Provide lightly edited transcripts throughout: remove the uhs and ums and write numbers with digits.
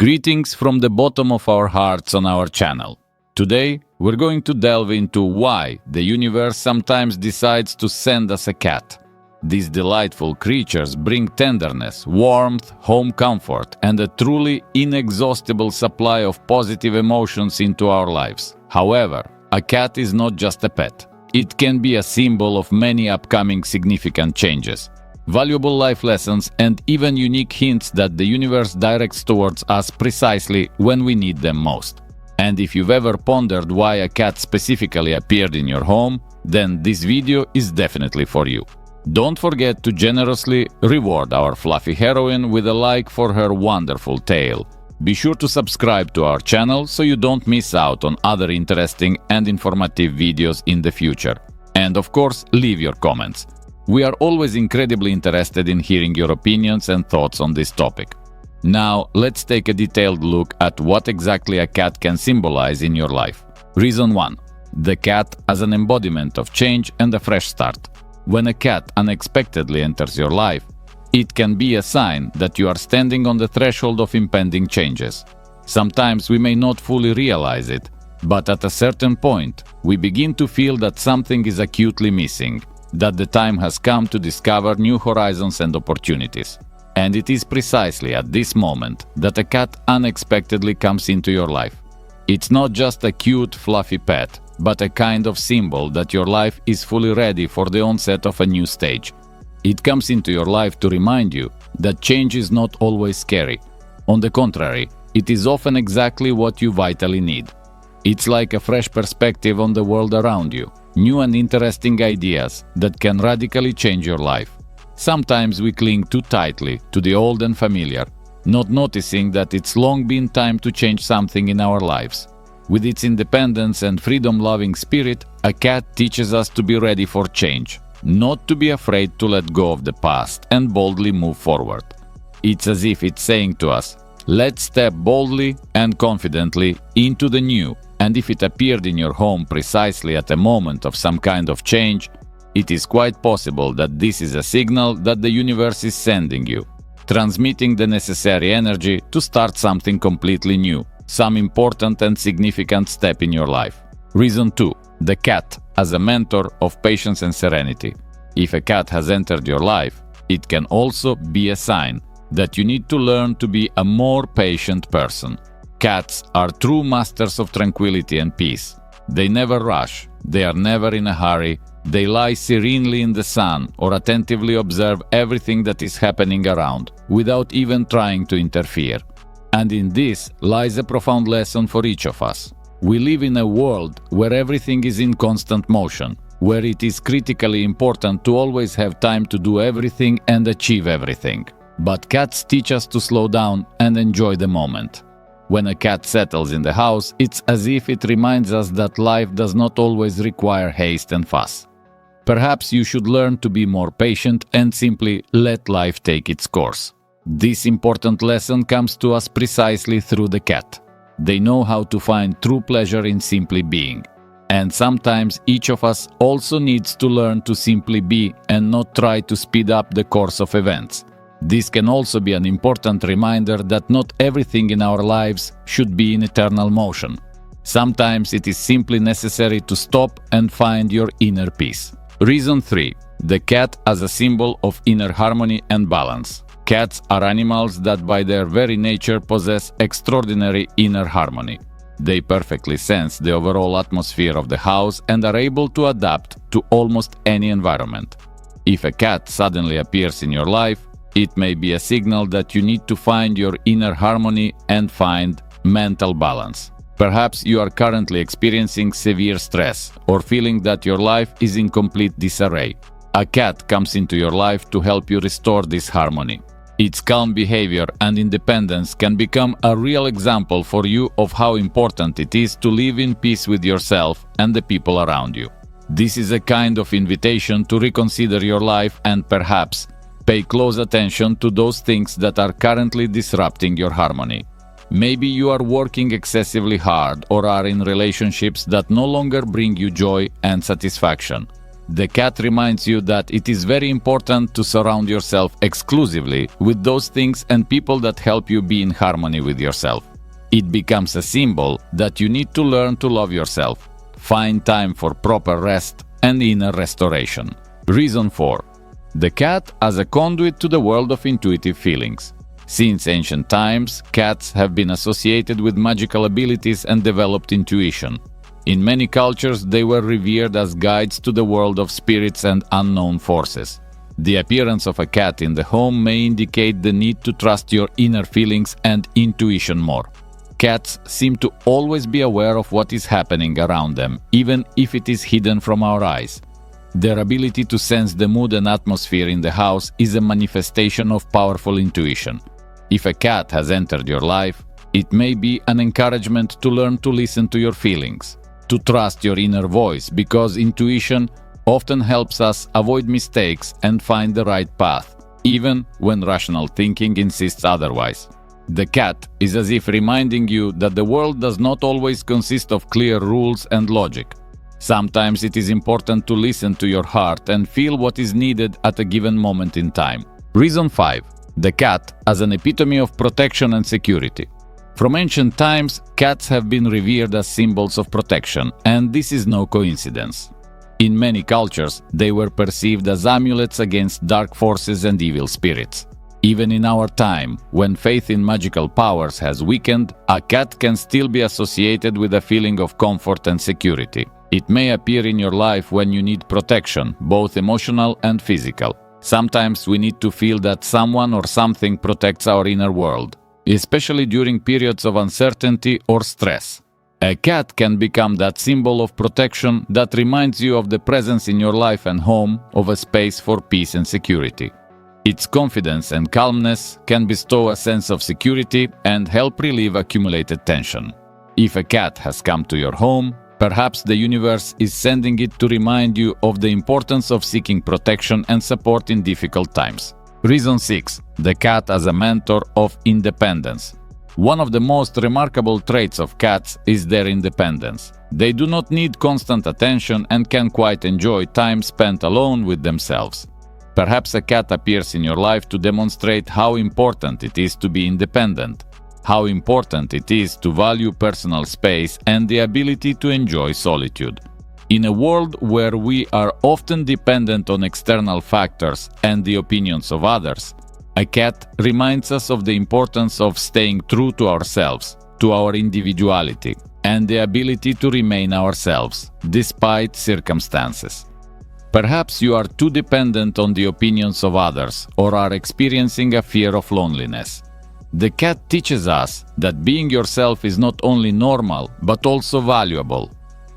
Greetings from the bottom of our hearts on our channel. Today, we're going to delve into why the universe sometimes decides to send us a cat. These delightful creatures bring tenderness, warmth, home comfort, and a truly inexhaustible supply of positive emotions into our lives. However, a cat is not just a pet. It can be a symbol of many upcoming significant changes, valuable life lessons, and even unique hints that the universe directs towards us precisely when we need them most. And if you've ever pondered why a cat specifically appeared in your home, then this video is definitely for you. Don't forget to generously reward our fluffy heroine with a like for her wonderful tale. Be sure to subscribe to our channel so you don't miss out on other interesting and informative videos in the future. And of course, leave your comments. We are always incredibly interested in hearing your opinions and thoughts on this topic. Now, let's take a detailed look at what exactly a cat can symbolize in your life. Reason 1. The cat as an embodiment of change and a fresh start. When a cat unexpectedly enters your life, it can be a sign that you are standing on the threshold of impending changes. Sometimes we may not fully realize it, but at a certain point, we begin to feel that something is acutely missing, that the time has come to discover new horizons and opportunities. And it is precisely at this moment that a cat unexpectedly comes into your life. It's not just a cute, fluffy pet, but a kind of symbol that your life is fully ready for the onset of a new stage. It comes into your life to remind you that change is not always scary. On the contrary, it is often exactly what you vitally need. It's like a fresh perspective on the world around you, new and interesting ideas that can radically change your life. Sometimes we cling too tightly to the old and familiar, not noticing that it's long been time to change something in our lives. With its independence and freedom-loving spirit, a cat teaches us to be ready for change, not to be afraid to let go of the past and boldly move forward. It's as if it's saying to us, let's step boldly and confidently into the new. And if it appeared in your home precisely at a moment of some kind of change, it is quite possible that this is a signal that the universe is sending you, transmitting the necessary energy to start something completely new, some important and significant step in your life. Reason 2. The cat as a mentor of patience and serenity. If a cat has entered your life, it can also be a sign that you need to learn to be a more patient person. Cats are true masters of tranquility and peace. They never rush, they are never in a hurry, they lie serenely in the sun or attentively observe everything that is happening around, without even trying to interfere. And in this lies a profound lesson for each of us. We live in a world where everything is in constant motion, where it is critically important to always have time to do everything and achieve everything. But cats teach us to slow down and enjoy the moment. When a cat settles in the house, it's as if it reminds us that life does not always require haste and fuss. Perhaps you should learn to be more patient and simply let life take its course. This important lesson comes to us precisely through the cat. They know how to find true pleasure in simply being. And sometimes each of us also needs to learn to simply be and not try to speed up the course of events. This can also be an important reminder that not everything in our lives should be in eternal motion. Sometimes it is simply necessary to stop and find your inner peace. Reason 3. The cat as a symbol of inner harmony and balance. Cats are animals that by their very nature possess extraordinary inner harmony. They perfectly sense the overall atmosphere of the house and are able to adapt to almost any environment. If a cat suddenly appears in your life, it may be a signal that you need to find your inner harmony and find mental balance. Perhaps you are currently experiencing severe stress or feeling that your life is in complete disarray. A cat comes into your life to help you restore this harmony. Its calm behavior and independence can become a real example for you of how important it is to live in peace with yourself and the people around you. This is a kind of invitation to reconsider your life and perhaps pay close attention to those things that are currently disrupting your harmony. Maybe you are working excessively hard or are in relationships that no longer bring you joy and satisfaction. The cat reminds you that it is very important to surround yourself exclusively with those things and people that help you be in harmony with yourself. It becomes a symbol that you need to learn to love yourself, find time for proper rest and inner restoration. Reason 4. The cat as a conduit to the world of intuitive feelings. Since ancient times, cats have been associated with magical abilities and developed intuition. In many cultures, they were revered as guides to the world of spirits and unknown forces. The appearance of a cat in the home may indicate the need to trust your inner feelings and intuition more. Cats seem to always be aware of what is happening around them, even if it is hidden from our eyes. Their ability to sense the mood and atmosphere in the house is a manifestation of powerful intuition. If a cat has entered your life, it may be an encouragement to learn to listen to your feelings, to trust your inner voice, because intuition often helps us avoid mistakes and find the right path, even when rational thinking insists otherwise. The cat is as if reminding you that the world does not always consist of clear rules and logic. Sometimes it is important to listen to your heart and feel what is needed at a given moment in time. Reason 5. The cat as an epitome of protection and security. From ancient times, cats have been revered as symbols of protection, and this is no coincidence. In many cultures, they were perceived as amulets against dark forces and evil spirits. Even in our time, when faith in magical powers has weakened, a cat can still be associated with a feeling of comfort and security. It may appear in your life when you need protection, both emotional and physical. Sometimes we need to feel that someone or something protects our inner world, especially during periods of uncertainty or stress. A cat can become that symbol of protection that reminds you of the presence in your life and home of a space for peace and security. Its confidence and calmness can bestow a sense of security and help relieve accumulated tension. If a cat has come to your home, perhaps the universe is sending it to remind you of the importance of seeking protection and support in difficult times. Reason 6. The cat as a mentor of independence. One of the most remarkable traits of cats is their independence. They do not need constant attention and can quite enjoy time spent alone with themselves. Perhaps a cat appears in your life to demonstrate how important it is to be independent, how important it is to value personal space and the ability to enjoy solitude. In a world where we are often dependent on external factors and the opinions of others, a cat reminds us of the importance of staying true to ourselves, to our individuality, and the ability to remain ourselves, despite circumstances. Perhaps you are too dependent on the opinions of others or are experiencing a fear of loneliness. The cat teaches us that being yourself is not only normal, but also valuable.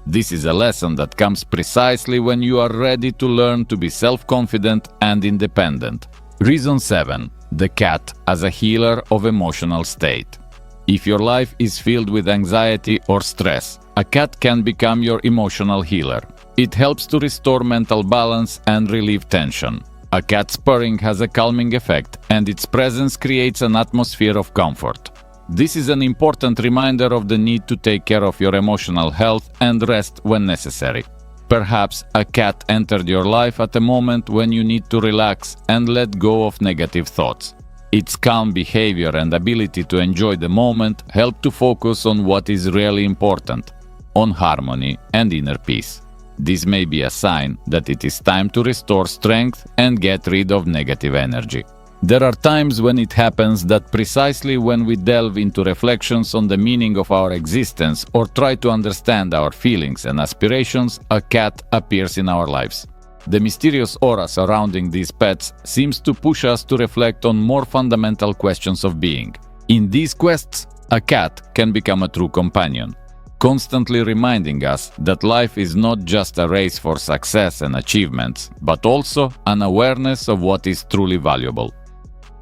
This is a lesson that comes precisely when you are ready to learn to be self-confident and independent. Reason 7. The cat as a healer of emotional state. If your life is filled with anxiety or stress, a cat can become your emotional healer. It helps to restore mental balance and relieve tension. A cat's purring has a calming effect, and its presence creates an atmosphere of comfort. This is an important reminder of the need to take care of your emotional health and rest when necessary. Perhaps a cat entered your life at a moment when you need to relax and let go of negative thoughts. Its calm behavior and ability to enjoy the moment help to focus on what is really important, on harmony and inner peace. This may be a sign that it is time to restore strength and get rid of negative energy. There are times when it happens that precisely when we delve into reflections on the meaning of our existence or try to understand our feelings and aspirations, a cat appears in our lives. The mysterious aura surrounding these pets seems to push us to reflect on more fundamental questions of being. In these quests, a cat can become a true companion, constantly reminding us that life is not just a race for success and achievements, but also an awareness of what is truly valuable.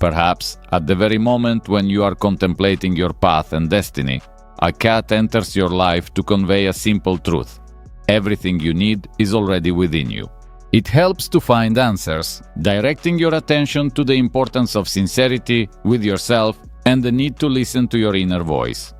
Perhaps, at the very moment when you are contemplating your path and destiny, a cat enters your life to convey a simple truth. Everything you need is already within you. It helps to find answers, directing your attention to the importance of sincerity with yourself and the need to listen to your inner voice.